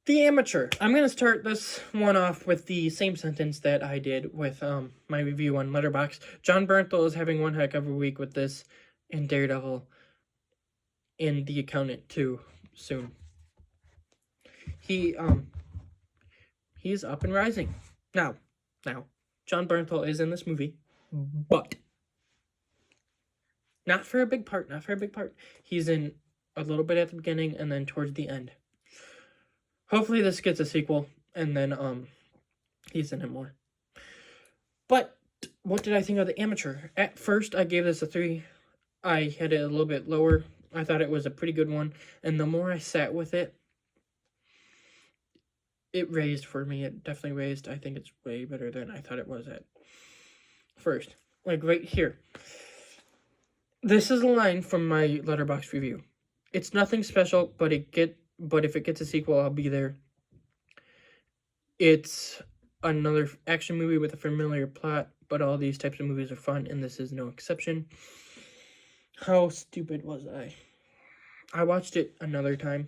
The Amateur. I'm going to start this one off with the same sentence that I did with my review on Letterboxd. John Bernthal is having one heck of a week with this, and Daredevil, and The Accountant too, soon. He he's up and rising. Now, John Bernthal is in this movie, but not for a big part, He's in a little bit at the beginning and then towards the end. Hopefully this gets a sequel, and then he's in it more. But what did I think of The Amateur? At first, I gave this a 3. I had it a little bit lower. I thought it was a pretty good one, and the more I sat with it, it raised for me. It definitely raised. I think it's way better than I thought it was at first. Like right here. This is a line from my Letterboxd review. It's nothing special, but if it gets a sequel, I'll be there. It's another action movie with a familiar plot, but all these types of movies are fun, and this is no exception. How stupid was I? I watched it another time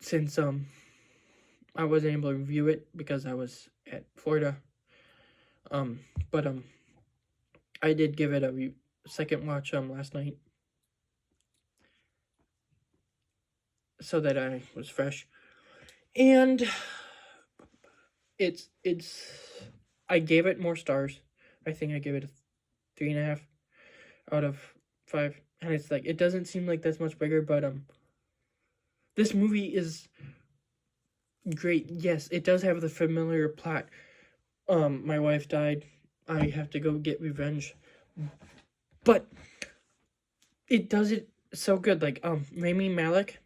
since I wasn't able to review it because I was at Florida. But I did give it a second watch last night so that I was fresh, and it's I gave it more stars. I think I gave it a 3.5 out of 5, and it's like it doesn't seem like that's much bigger, but this movie is great. Yes, it does have the familiar plot. My wife died. I have to go get revenge. But it does it so good. Like, Rami Malek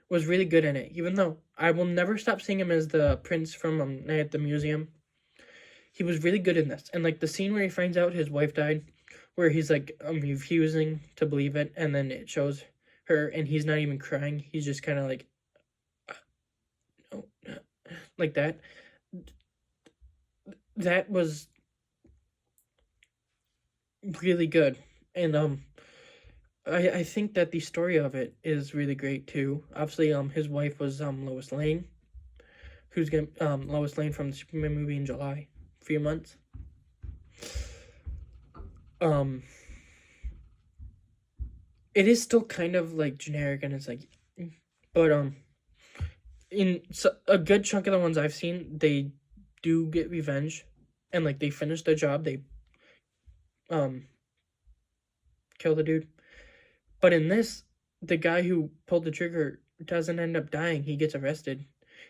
was really good in it. Even though I will never stop seeing him as the prince from Night at the Museum. He was really good in this. And, like, the scene where he finds out his wife died, where he's, like, refusing to believe it, and then it shows her, and he's not even crying. He's just kind of like, like that. That was really good. And I think that the story of it is really great too. Obviously, his wife was Lois Lane, who's gonna Lois Lane from the Superman movie in July, a few months. It is still kind of like generic, and it's like, but in a good chunk of the ones I've seen, they do get revenge, and like they finish the job. They kill the dude. But in this, the guy who pulled the trigger doesn't end up dying. He gets arrested,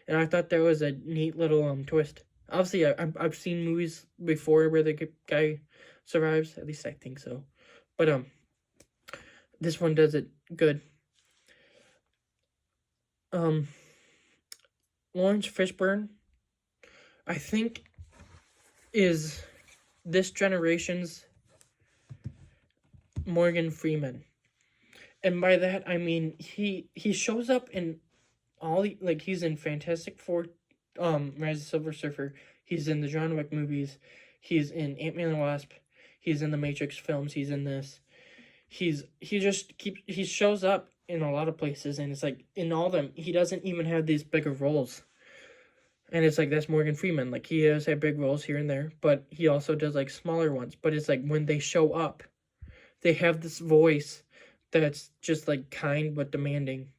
and I thought that was a neat little twist. Obviously, I've seen movies before where the guy survives. At least I think so. But this one does it good. Lawrence Fishburne, I think, is this generation's Morgan Freeman. And by that I mean he shows up in all like he's in Fantastic Four, Rise of Silver Surfer. He's in the John Wick movies. He's in Ant-Man and the Wasp. He's in the Matrix films. He's in this. He shows up in a lot of places, and it's like in all of them he doesn't even have these bigger roles. And it's like that's Morgan Freeman. Like he does have big roles here and there, but he also does like smaller ones. But it's like when they show up, they have this voice that's just like kind but demanding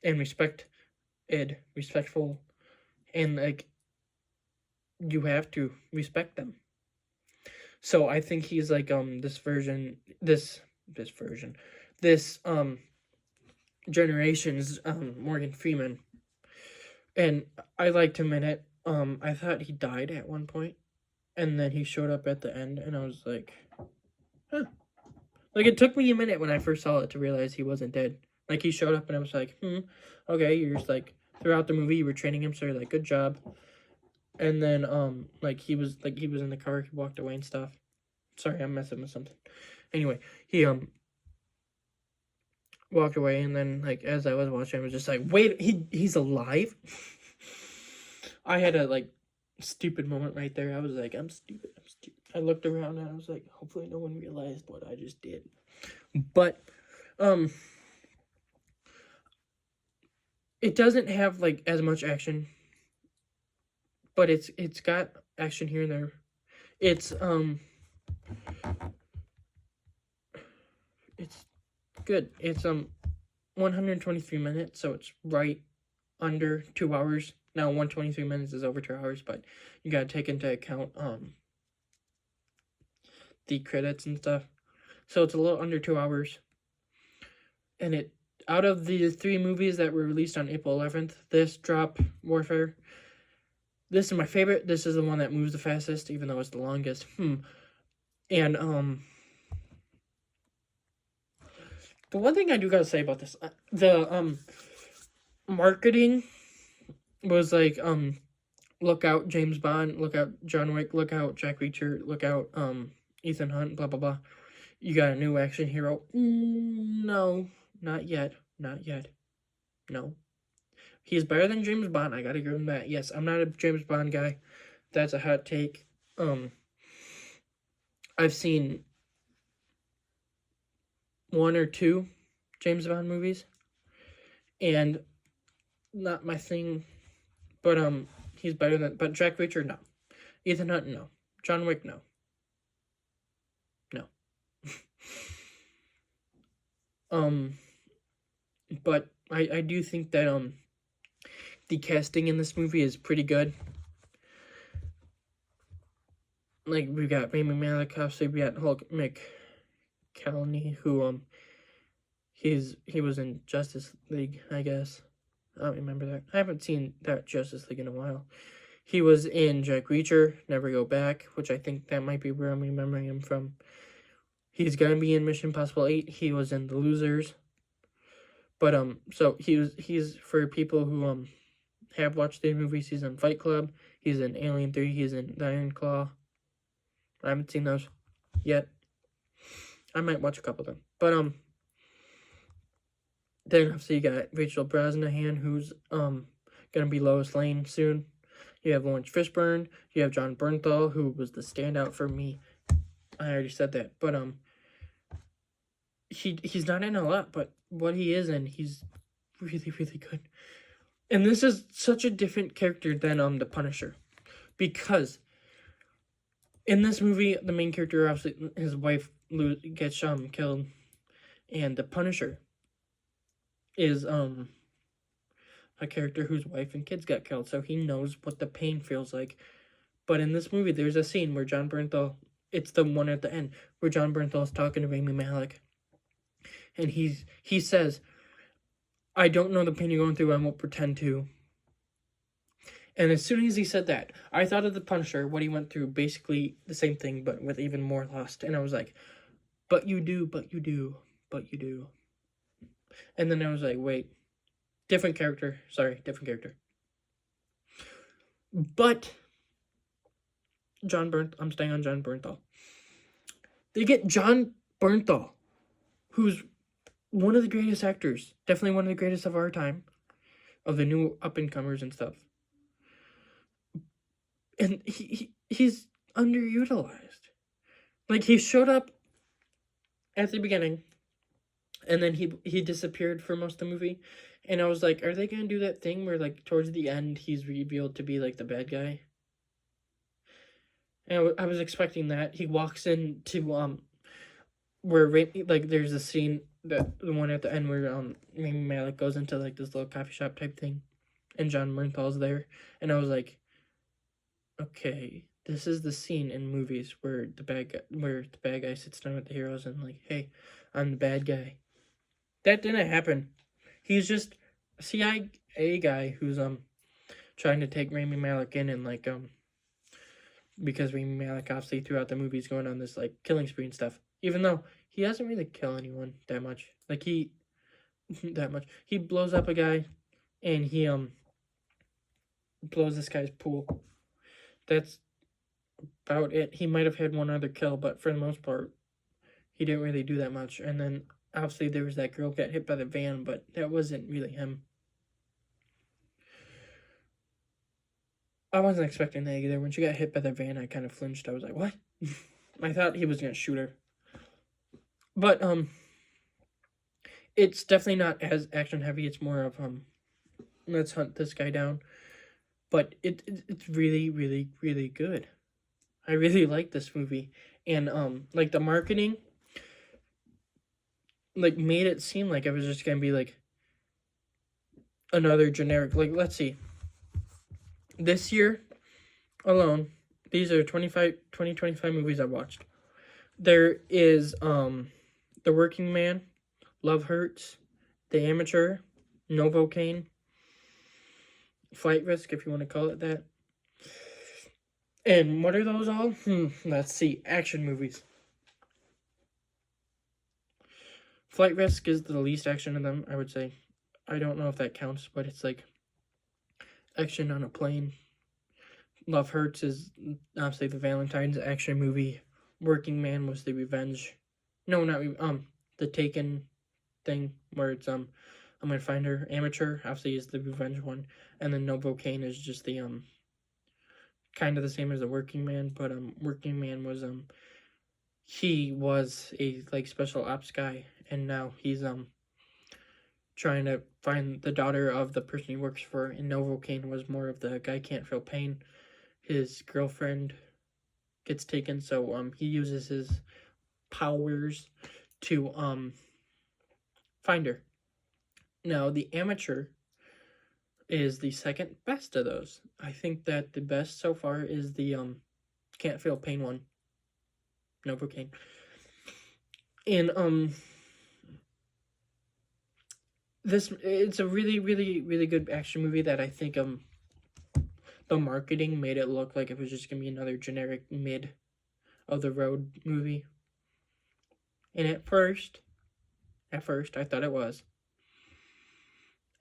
and respectful, and like you have to respect them. So I think he's like this generation's Morgan Freeman. And I liked him in it. I thought he died at one point, and then he showed up at the end, and I was like, huh. Like, it took me a minute when I first saw it to realize he wasn't dead. Like, he showed up, and I was like, okay, you're just, like, throughout the movie, you were training him, so you're like, good job. And then, he was in the car, he walked away and stuff. Sorry, I'm messing with something. Anyway, he, walked away, and then, like, as I was watching, I was just like, wait, he's alive? I had a, like, stupid moment right there. I was like, I'm stupid. I looked around, and I was like, hopefully no one realized what I just did. But, it doesn't have like as much action, but it's got action here and there. It's good. It's 123 minutes, so it's right under 2 hours. Now 123 minutes is over 2 hours, but you gotta take into account the credits and stuff. So it's a little under 2 hours. And it out of the 3 movies that were released on April 11th, this Drop Warfare, this is my favorite. This is the one that moves the fastest, even though it's the longest. And the one thing I do gotta say about this, the marketing was like look out James Bond, look out John Wick, look out Jack Reacher, look out Ethan Hunt, blah blah blah. You got a new action hero. No, not yet. Not yet. No. He's better than James Bond. I gotta give him that. Yes, I'm not a James Bond guy. That's a hot take. I've seen 1 or 2 James Bond movies, and not my thing. But he's better than. But Jack Reacher, no. Ethan Hunt, no. John Wick, no. No. But I do think that the casting in this movie is pretty good. Like, we got Rami Malek, obviously we got Hulk McCallany, who he was in Justice League, I guess. I don't remember that. I haven't seen that Justice League in a while. He was in Jack Reacher, Never Go Back, which I think that might be where I'm remembering him from. He's gonna be in Mission Impossible 8. He was in The Losers. But so he's for people who have watched the movies. He's in Fight Club. He's in Alien 3. He's in The Iron Claw. I haven't seen those yet. I might watch a couple of them. But then obviously you got Rachel Brosnahan, who's gonna be Lois Lane soon. You have Lawrence Fishburne. You have John Bernthal, who was the standout for me. I already said that, but he's not in a lot, but what he is in, he's really, really good. And this is such a different character than the Punisher, because in this movie, the main character, obviously, his wife gets killed, and the Punisher is a character whose wife and kids got killed, so he knows what the pain feels like. But in this movie, there's a scene where John Bernthal, it's the one at the end, where John Bernthal is talking to Rami Malek, and he says, I don't know the pain you're going through, I won't pretend to. And as soon as he said that, I thought of the Punisher, what he went through, basically the same thing, but with even more lust. And I was like, but you do, but you do, but you do. And then I was like, wait, different character. Sorry, different character. But I'm staying on John Bernthal. They get John Bernthal, who's one of the greatest actors, definitely one of the greatest of our time, of the new up-and-comers and stuff. And he's underutilized. Like, he showed up at the beginning, and then he disappeared for most of the movie. And I was like, are they gonna do that thing where, like, towards the end, he's revealed to be, like, the bad guy? And I was expecting that. He walks into, where, like, there's a scene, the one at the end where, Rami Malek goes into, like, this little coffee shop type thing, and John Bernthal's there. And I was like, okay, this is the scene in movies where the bad guy sits down with the heroes and like, hey, I'm the bad guy. That didn't happen. He's just a CIA guy who's trying to take Rami Malek in, and like because Rami Malek obviously throughout the movie is going on this like killing spree and stuff. Even though he doesn't really kill anyone that much. Like he blows up a guy, and he blows this guy's pool. That's about it. He might have had one other kill, but for the most part, he didn't really do that much. And then, obviously, there was that girl got hit by the van, but that wasn't really him. I wasn't expecting that either. When she got hit by the van, I kind of flinched. I was like, what? I thought he was going to shoot her. But, it's definitely not as action-heavy. It's more of, let's hunt this guy down. But it's really, really, really good. I really like this movie. And like the marketing like made it seem like it was just gonna be like another generic, like, let's see. This year alone, these are 2025 movies I watched. There is The Working Man, Love Hurts, The Amateur, Novocaine, Flight Risk, if you want to call it that. And what are those all? Let's see. Action movies. Flight Risk is the least action of them, I would say. I don't know if that counts, but it's like action on a plane. Love Hurts is obviously the Valentine's action movie. Working Man was the revenge. No, not the Taken thing where it's I'm gonna find her. Amateur obviously is the revenge one, and then Novocaine is just the kind of the same as the Working Man, but Working Man was he was a like special ops guy, and now he's trying to find the daughter of the person he works for. And Novocaine was more of the guy can't feel pain. His girlfriend gets taken, so he uses his powers to find her. Now the Amateur is the second best of those. I think that the best so far is the can't feel pain one. Novocaine. And it's a really, really, really good action movie that I think the marketing made it look like it was just gonna be another generic mid of the road movie. And at first I thought it was.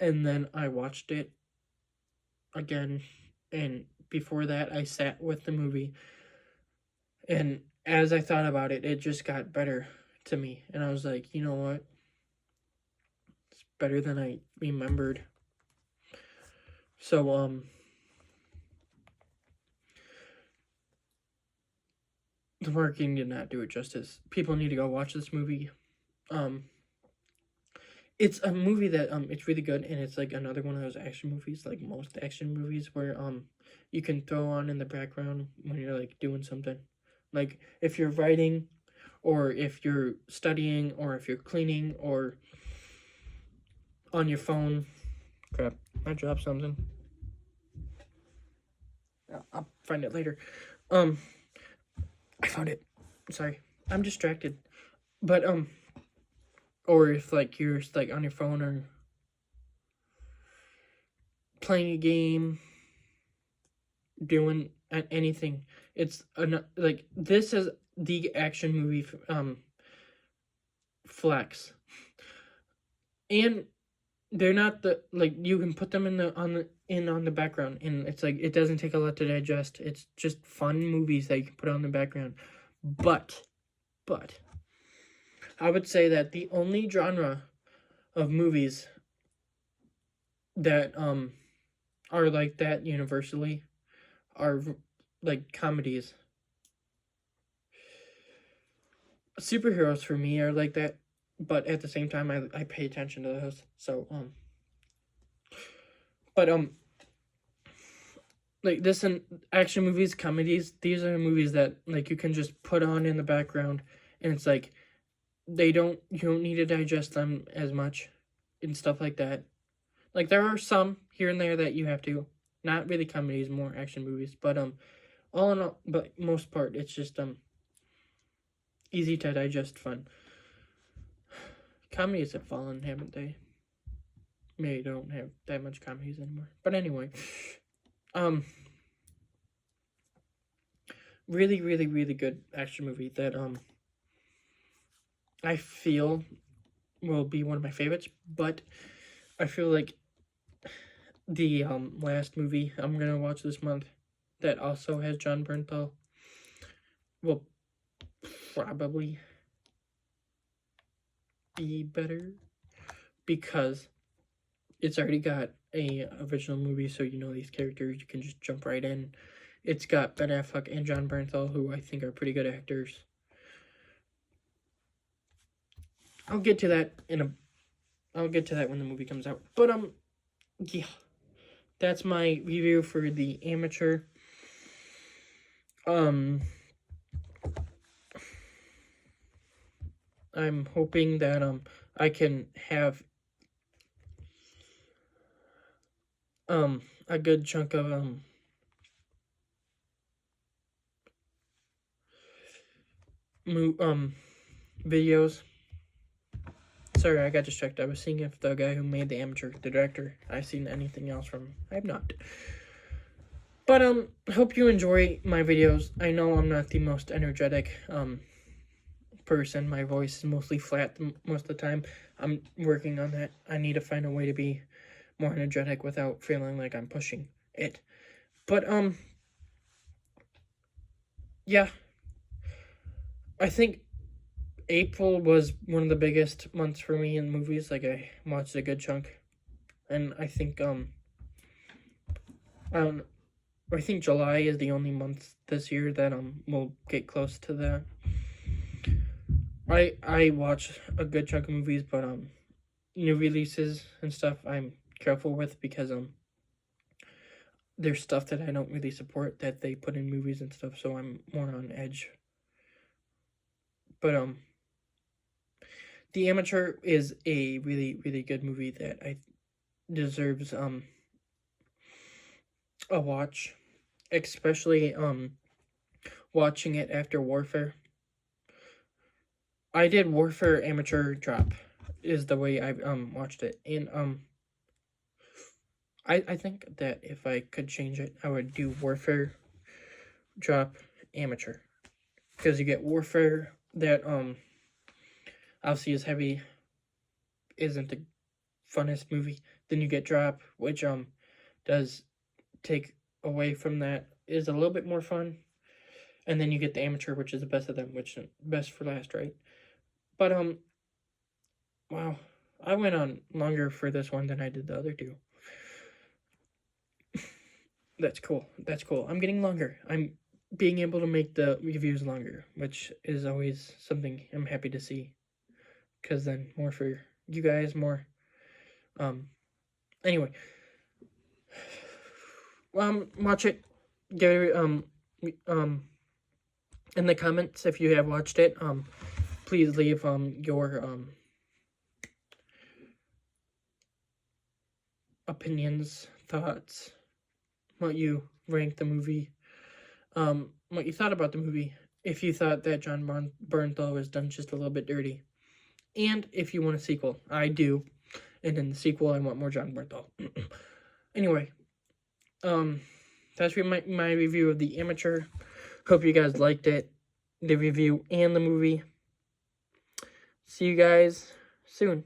And then I watched it again, and before that I sat with the movie, and as I thought about it, it just got better to me, and I was like, you know what? It's better than I remembered. So the marketing did not do it justice. People need to go watch this movie. It's a movie that it's really good, and it's like another one of those action movies, like most action movies, where you can throw on in the background when you're like doing something, like if you're writing, or if you're studying, or if you're cleaning, or on your phone. Crap, I dropped something. I'll find it later. I found it. Sorry, I'm distracted, but or if like you're like on your phone or playing a game, doing anything, it's like this is the action movie flex. And they're not the like you can put them in on the background, and it's like it doesn't take a lot to digest. It's just fun movies that you can put on the background. But I would say that the only genre of movies that are like that universally are like comedies. Superheroes for me are like that, but at the same time I pay attention to those. So but like this and action movies, comedies, these are movies that like you can just put on in the background, and it's like you don't need to digest them as much and stuff like that. Like there are some here and there that you have to, not really comedies, more action movies, but all in all, but most part it's just easy to digest, fun. Comedies have fallen, haven't they? Maybe don't have that much comedies anymore. But anyway, really, really, really good action movie that I feel will be one of my favorites. But I feel like the last movie I'm gonna watch this month that also has Jon Bernthal will probably be better because it's already got a original movie, so you know these characters, you can just jump right in. It's got Ben Affleck and Jon Bernthal, who I think are pretty good actors. I'll get to that when the movie comes out. But yeah, that's my review for The Amateur. I'm hoping that I can have a good chunk of videos. Sorry, I got distracted. I was seeing if the guy who made The Amateur, the director, I've seen anything else from him. I have not. But hope you enjoy my videos. I know I'm not the most energetic person. My voice is mostly flat most of the time. I'm working on that. I need to find a way to be more energetic without feeling like I'm pushing it. But yeah, I think April was one of the biggest months for me in movies. Like, I watched a good chunk, and I think I think July is the only month this year that will get close to that. I watch a good chunk of movies, but new releases and stuff I'm careful with, because there's stuff that I don't really support that they put in movies and stuff, so I'm more on edge. But The Amateur is a really, really good movie that I deserves a watch, especially watching it after Warfare. I did Warfare Amateur Drop is the way I watched it, and I think that if I could change it, I would do Warfare Drop Amateur, because you get Warfare that obviously is heavy, isn't the funnest movie. Then you get Drop, which does take away from that, is a little bit more fun, and then you get the Amateur, which is the best of them, which is best for last, right? But wow, I went on longer for this one than I did the other two. That's cool. That's cool. I'm getting longer. I'm being able to make the reviews longer, which is always something I'm happy to see, because then more for you guys, more. Anyway, watch it. Give it, in the comments if you have watched it. Please leave your opinions, thoughts, what you ranked the movie, what you thought about the movie, if you thought that Jon Bernthal was done just a little bit dirty, and if you want a sequel. I do, and in the sequel I want more Jon Bernthal. Anyway, that's my review of The Amateur. Hope you guys liked it, the review and the movie. See you guys soon.